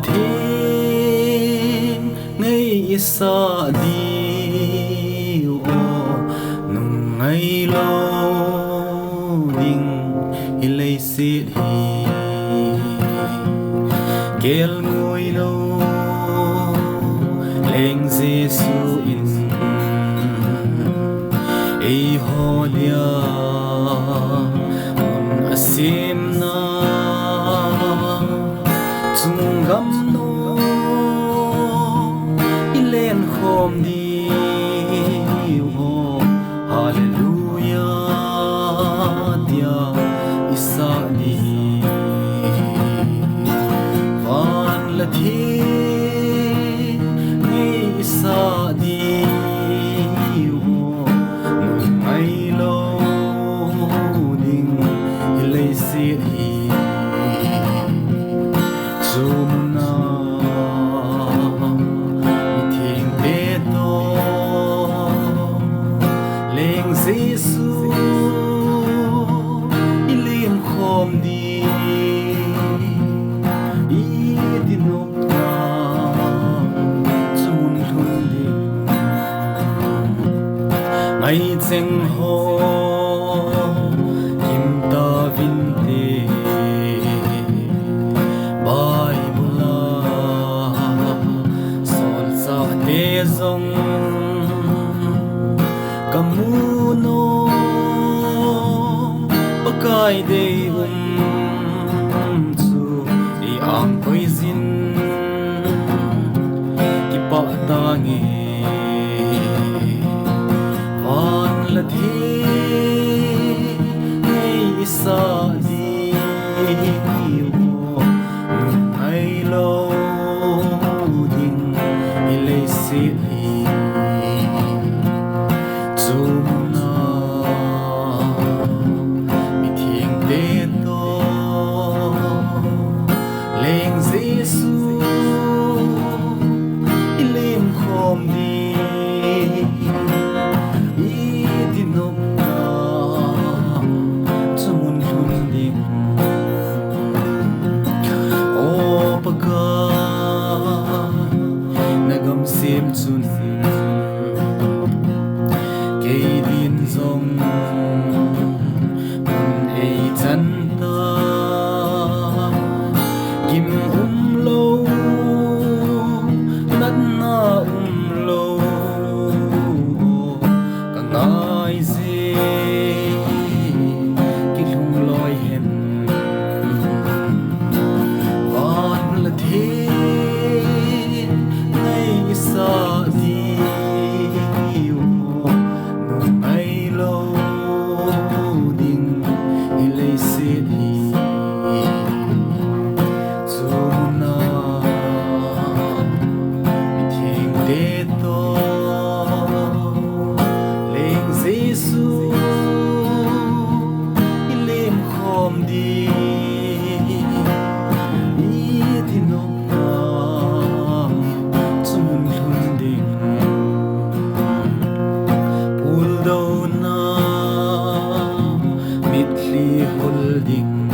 thêm ngay xa đi nung ngày lâu đình lấy xịt hi kêu ngồi lâu lên Giêsu in ei holia mun asim na chung gam no ilen khom đi ho hallelujah dia isa đi van la thi ni isa đi ho ai lo ding ilay si hi Sumuna miting peto leng Giêsu ilim khom đi idinok na sumun thun đi ngày cheng ho kim ta vin te zong kamuno pakai de chu i ang poizin ki pa ta nge van la thi nei sa di wo ai lo ding ilay si Sumuna miting peto leng Giêsu ilim khom đi idinok na sumun thun ding o paga nagam sim chun kay din zong mun ei chan ta kim lo nat na lo ka ngai se ki lung loi hen van la the nei sa di Giêsu ilim khom đi idinok na sumun thun ding pul do na mitli hol ding